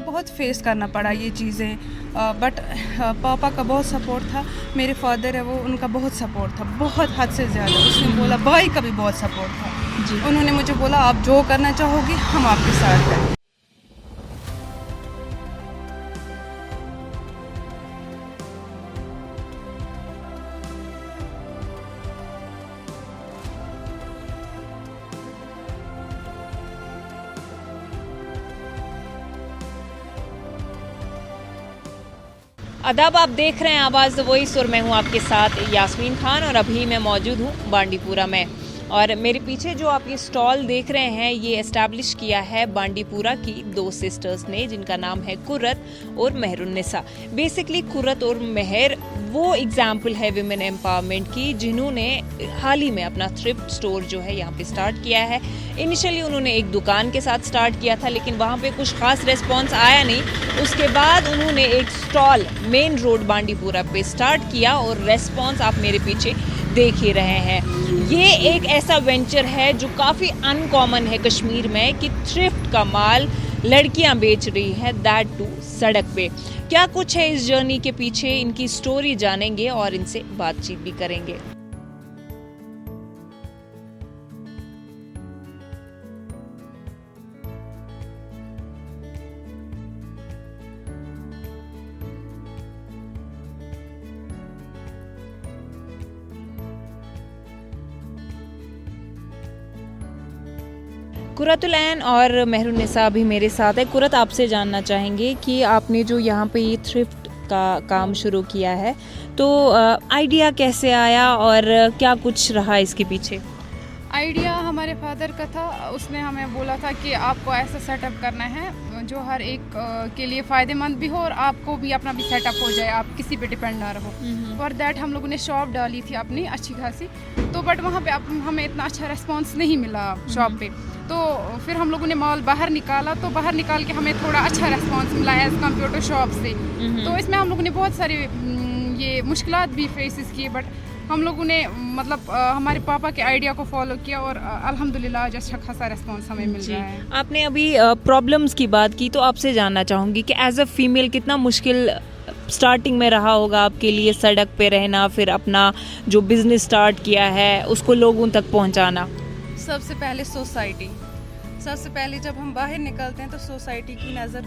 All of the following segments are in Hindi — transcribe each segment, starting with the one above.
बहुत फेस करना पड़ा ये चीज़ें, बट पापा का बहुत सपोर्ट था, मेरे फादर है वो, उनका बहुत सपोर्ट था, बहुत हद से ज़्यादा। उसने बोला, भाई का भी बहुत सपोर्ट था जी। उन्होंने मुझे बोला आप जो करना चाहोगी हम आपके साथ हैं। अदब, आप देख रहे हैं आवाज़ वॉइस और मैं हूं आपके साथ यास्मीन खान और अभी मैं मौजूद हूं बांडीपुरा में। और मेरे पीछे जो आप ये स्टॉल देख रहे हैं ये एस्टैब्लिश किया है बांडीपुरा की 2 सिस्टर्स ने, जिनका नाम है कुर्रत और मेहरुन्निसा। बेसिकली कुर्रत और मेहर वो एग्जाम्पल है विमेन एम्पावरमेंट की, जिन्होंने हाल ही में अपना थ्रिफ्ट स्टोर जो है यहाँ पे स्टार्ट किया है। इनिशियली उन्होंने एक दुकान के साथ स्टार्ट किया था, लेकिन वहाँ पे कुछ खास रेस्पॉन्स आया नहीं। उसके बाद उन्होंने एक स्टॉल मेन रोड बांडीपुरा पे स्टार्ट किया और रेस्पॉन्स आप मेरे पीछे देख ही रहे हैं। ये एक ऐसा वेंचर है जो काफ़ी अनकॉमन है कश्मीर में कि थ्रिफ्ट का माल लड़कियां बेच रही हैं, दैट टू सड़क पे। क्या कुछ है इस जर्नी के पीछे, इनकी स्टोरी जानेंगे और इनसे बातचीत भी करेंगे। कुर्रतुल ऐन और मेहरुन्निसा भी मेरे साथ है। कुर्रत, आपसे जानना चाहेंगे कि आपने जो यहाँ पे ये थ्रिफ्ट का काम शुरू किया है तो आइडिया कैसे आया और क्या कुछ रहा इसके पीछे? आइडिया हमारे फादर का था, उसने हमें बोला था कि आपको ऐसा सेटअप करना है जो हर एक के लिए फ़ायदेमंद भी हो और आपको भी अपना भी सेटअप हो जाए, आप किसी पे डिपेंड ना रहो। फॉर दैट हम लोगों ने शॉप डाली थी अपनी अच्छी खासी, तो बट वहाँ पे हमें इतना अच्छा रिस्पॉन्स नहीं मिला शॉप पे। तो फिर हम लोगों ने माल बाहर निकाला, तो बाहर निकाल के हमें थोड़ा अच्छा रिस्पॉन्स मिला एज़ कम्पेयर टू शॉप से। तो इसमें हम लोगों ने बहुत सारे ये मुश्किलात भी फेसेस किए, बट हम लोगों ने मतलब हमारे पापा के आइडिया को फॉलो किया और अल्हम्दुलिल्लाह आज अच्छा खासा रिस्पॉन्स हमें मिल रहा है। आपने अभी प्रॉब्लम्स की बात की, तो आपसे जानना चाहूँगी कि एज अ फीमेल कितना मुश्किल स्टार्टिंग में रहा होगा आपके लिए सड़क पे रहना, फिर अपना जो बिज़नेस स्टार्ट किया है उसको लोगों तक पहुँचाना? सबसे पहले सोसाइटी, सबसे पहले जब हम बाहर निकलते हैं तो सोसाइटी की नज़र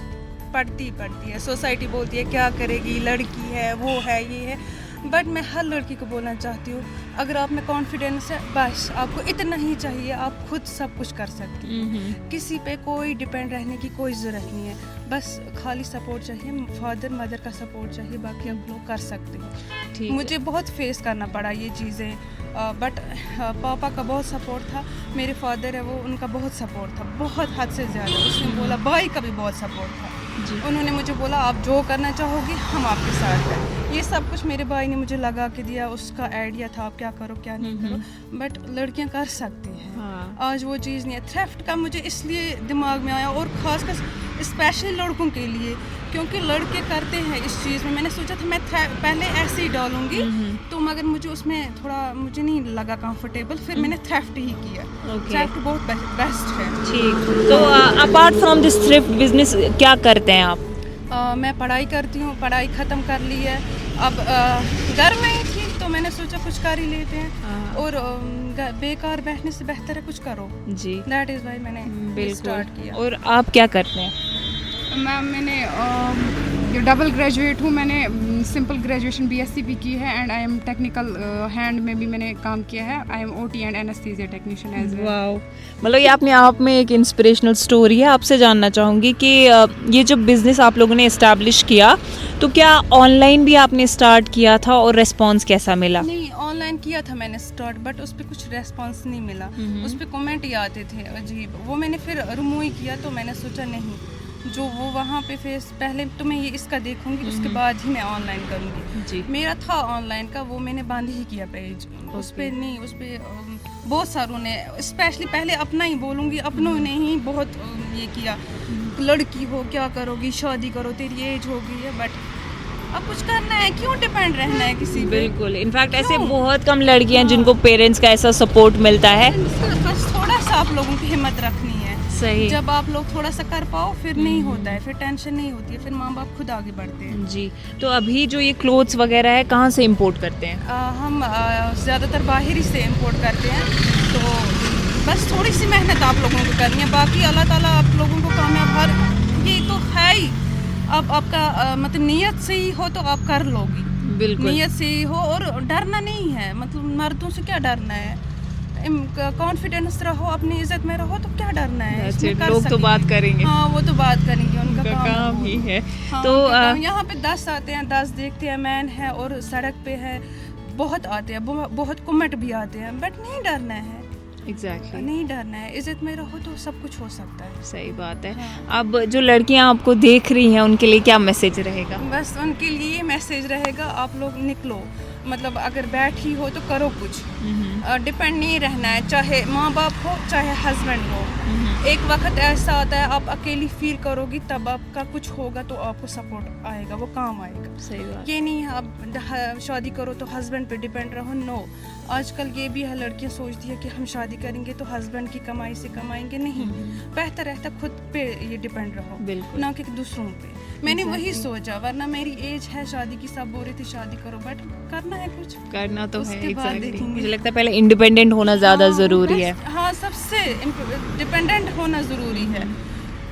पड़ती है। सोसाइटी बोलती है क्या करेगी, लड़की है, वो है, ये है। बट मैं हर लड़की को बोलना चाहती हूँ, अगर आप में कॉन्फिडेंस है बस आपको इतना ही चाहिए, आप खुद सब कुछ कर सकती हैं। किसी पे कोई डिपेंड रहने की कोई ज़रूरत नहीं है, बस खाली सपोर्ट चाहिए, फादर मदर का सपोर्ट चाहिए, बाकी आप लोग कर सकते हैं। मुझे बहुत फेस करना पड़ा ये चीज़ें, बट पापा का बहुत सपोर्ट था, मेरे फादर है वो, उनका बहुत सपोर्ट था, बहुत हद से ज़्यादा। उसने बोला, भाई का भी बहुत सपोर्ट था जी। उन्होंने मुझे बोला आप जो करना चाहोगी हम आपके साथ हैं। ये सब कुछ मेरे भाई ने मुझे लगा के दिया, उसका आइडिया था आप क्या करो क्या नहीं करो, बट लड़कियां कर सकती हैं। हाँ। आज वो चीज़ नहीं है। थ्रिफ्ट का मुझे इसलिए दिमाग में आया और ख़ासकर स्पेशली लड़कों के लिए, क्योंकि लड़के करते हैं इस चीज़ में। मैंने सोचा था मैं पहले ऐसे ही डालूंगी, तो मगर मुझे उसमें थोड़ा मुझे नहीं लगा कंफर्टेबल, फिर मैंने थ्रिफ्ट ही किया। थ्रिफ्ट बहुत बेस्ट है। ठीक, तो apart from this thrift business क्या करते हैं आप? मैं पढ़ाई करती हूँ, पढ़ाई ख़त्म कर ली है, अब घर में ही थी तो मैंने सोचा कुछ कर ही लेते हैं, और बेकार बैठने से बेहतर है कुछ करो जी। दैट इज़ वाई मैंने स्टार्ट किया। और आप क्या करते हैं? मैम मैंने डबल ग्रेजुएट हूँ, मैंने सिंपल ग्रेजुएशन बीएससी भी की है and I am technical hand में भी मैंने काम किया है। I am OT and anaesthesia technician as well. Wow, मतलब ये अपने आप में एक इंस्पिरेशनल स्टोरी है। आपसे जानना चाहूँगी कि ये जब बिज़नेस आप लोगों ने इस्टेब्लिश किया तो क्या ऑनलाइन भी आपने स्टार्ट किया था और रिस्पॉन्स कैसा मिला? नहीं, ऑनलाइन किया था मैंने स्टार्ट, बट उस पर कुछ रेस्पॉन्स नहीं मिला। उस पर कमेंट ही आते थे अजीब, वो मैंने फिर रिमूव किया। तो मैंने सोचा नहीं, जो वो वहाँ पे फेस पहले तो मैं ये इसका देखूंगी, उसके बाद ही मैं ऑनलाइन करूँगी जी। मेरा था ऑनलाइन का, वो मैंने बंद ही किया पेज। उस पर नहीं, उस पर बहुत सारों ने, स्पेशली पहले अपना ही बोलूँगी, अपनों ने ही बहुत ये किया, लड़की हो क्या करोगी, शादी करो, तेरी एज हो गई है, बट अब कुछ करना है, क्यों डिपेंड रहना है किसी पे? बिल्कुल, इनफैक्ट ऐसे बहुत कम लड़कियां जिनको पेरेंट्स का ऐसा सपोर्ट मिलता है। बस थोड़ा सा आप लोगों की हिम्मत रखनी है। सही। जब आप लोग थोड़ा सा कर पाओ फिर नहीं होता है, फिर टेंशन नहीं होती है, फिर माँ बाप खुद आगे बढ़ते हैं। जी, तो अभी जो ये क्लोथ्स वगैरह है कहाँ से इंपोर्ट करते हैं? हम ज़्यादातर बाहर ही से इंपोर्ट करते हैं, तो बस थोड़ी सी मेहनत आप लोगों को करनी है, बाकी अल्लाह ताला आप लोगों को कामयाब हर ये तो है ही। अब आपका मतलब नीयत सही हो तो आप कर लोगी, बिल्कुल नीयत सही हो, और डरना नहीं है, मतलब मर्दों से क्या डरना है, कॉन्फिडेंस रहो, अपनी इज्जत में रहो, तो क्या डरना है, That's इसमें it, कर लोग तो सकेंगे। बात करेंगे। हाँ, वो तो बात करेंगे, उनका काम ही है। हाँ, तो उनका काम। यहाँ पे 10 आते हैं, 10 देखते हैं, मैन है और सड़क पे है, बहुत आते हैं, बहुत कुमट भी आते हैं, बट नहीं डरना है, एग्जैक्टली नहीं डरना है, इज्जत में रहो तो सब कुछ हो सकता है। सही बात है। हाँ। अब जो लड़कियां आपको देख रही हैं उनके लिए क्या मैसेज रहेगा? बस उनके लिए ये मैसेज रहेगा, आप लोग निकलो, मतलब अगर बैठी हो तो करो कुछ, डिपेंड नहीं रहना है, चाहे माँ बाप हो चाहे हस्बैंड हो। एक वक्त ऐसा आता है आप अकेली फील करोगी, तब आपका कुछ होगा तो आपको सपोर्ट आएगा, वो काम आएगा। सही बात। ये नहीं है आप शादी करो तो हस्बैंड पे डिपेंड रहो, नो। आजकल ये भी है, लड़कियां सोचती है कि हम शादी करेंगे तो हस्बैंड की कमाई से कमाएंगे, नहीं, बेहतर रहता खुद पे ये डिपेंड रहो, बिल्कुल। ना कि दूसरों पे। मैंने वही सोचा, वरना मेरी एज है शादी की, सब बोल रही थी शादी करो, बट करना है कुछ, करना तो है। उसके बाद एग्जैक्टली देखेंगे। मुझे लगता है पहले इंडिपेंडेंट होना ज़्यादा हाँ, ज़रूरी बस, है। हाँ, सबसे डिपेंडेंट होना ज़रूरी है,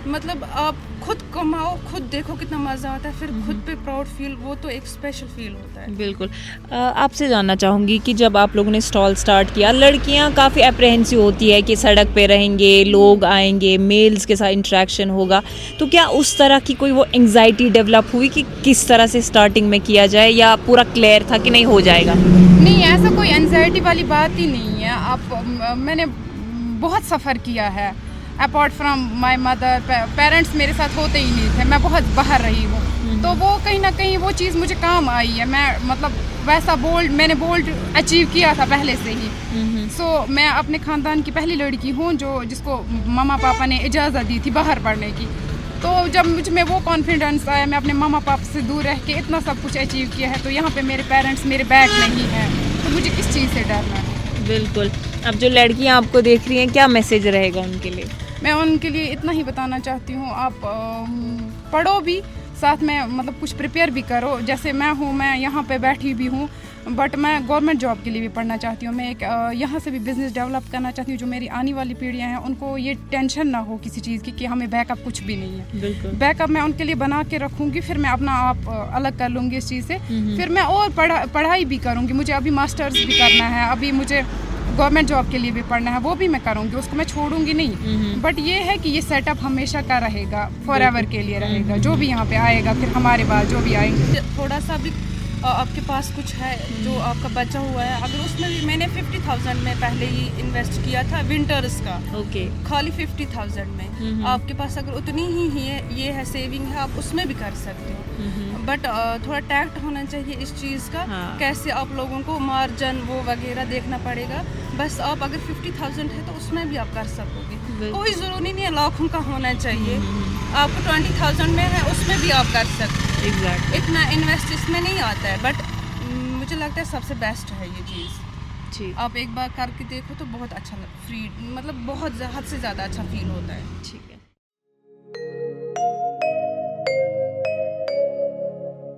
मतलब आप खुद कमाओ, खुद देखो कितना मज़ा आता है, फिर खुद पे प्राउड फील, वो तो एक स्पेशल फील होता है। बिल्कुल। आपसे जानना चाहूँगी कि जब आप लोगों ने स्टॉल स्टार्ट किया, लड़कियां काफ़ी अप्रहेंसिव होती है कि सड़क पे रहेंगे, लोग आएंगे, मेल्स के साथ इंटरेक्शन होगा, तो क्या उस तरह की कोई वो एंग्जाइटी डेवलप हुई कि किस तरह से स्टार्टिंग में किया जाए, या पूरा क्लियर था कि नहीं हो जाएगा? नहीं, ऐसा कोई एंजाइटी वाली बात ही नहीं है। मैंने बहुत सफ़र किया है, apart from my mother, parents मेरे साथ होते ही नहीं थे, मैं बहुत बाहर रही हूँ, तो वो कहीं ना कहीं वो चीज़ मुझे काम आई है। मैं मतलब वैसा मैंने बोल्ड अचीव किया था पहले से ही। सो मैं अपने ख़ानदान की पहली लड़की हूँ जिसको मामा पापा ने इजाज़त दी थी बाहर पढ़ने की। तो जब मुझ में वो कॉन्फिडेंस आया, मैं अपने मामा पापा से दूर रह के इतना सब कुछ अचीव किया है, तो यहाँ पे मेरे पेरेंट्स मेरे बैक नहीं हैं, तो मुझे किस चीज़ से डरना है। बिल्कुल। अब जो लड़कियां आपको देख रही हैं, क्या मैसेज रहेगा उनके लिए? मैं उनके लिए इतना ही बताना चाहती हूँ, आप पढ़ो भी, साथ में मतलब कुछ प्रिपेयर भी करो। जैसे मैं यहाँ पे बैठी भी हूँ, बट मैं गवर्नमेंट जॉब के लिए भी पढ़ना चाहती हूँ। मैं एक यहाँ से भी बिज़नेस डेवलप करना चाहती हूँ, जो मेरी आने वाली पीढ़ियाँ हैं उनको ये टेंशन ना हो किसी चीज़ की कि हमें बैकअप कुछ भी नहीं है। बिल्कुल। बैकअप मैं उनके लिए बना के रखूँगी, फिर मैं अपना आप अलग कर लूँगी इस चीज़ से। फिर मैं और पढ़ाई भी करूँगी, मुझे अभी मास्टर्स भी करना है, अभी मुझे गवर्नमेंट जॉब के लिए भी पढ़ना है, वो भी मैं करूँगी, उसको मैं छोड़ूंगी नहीं। बट ये है कि ये सेटअप हमेशा का रहेगा, फॉर एवर के लिए रहेगा, जो भी यहाँ पे आएगा, फिर हमारे बाद जो भी आएंगे। थोड़ा सा भी आपके पास कुछ है जो आपका बचा हुआ है, अगर उसमें भी मैंने 50,000 में पहले ही इन्वेस्ट किया था विंटर्स का, ओके। खाली 50,000 में। आपके पास अगर उतनी ही है, ये है सेविंग है, आप उसमें भी कर सकते हो, बट थोड़ा टैक्ट होना चाहिए इस चीज़ का। हाँ। कैसे आप लोगों को मार्जिन वो वगैरह देखना पड़ेगा। बस आप अगर 50,000 है तो उसमें भी आप कर सकोगे, कोई ज़रूरी नहीं है लाखों का होना चाहिए। आपको 20,000 में है, उसमें भी आप कर सकते हो। एग्जैक्ट। इतना इन्वेस्ट इसमें नहीं आता है, बट मुझे लगता है सबसे बेस्ट है ये चीज़। ठीक। आप एक बार करके देखो तो बहुत अच्छा फ्री, मतलब बहुत हद से ज़्यादा अच्छा फील होता है। ठीक है।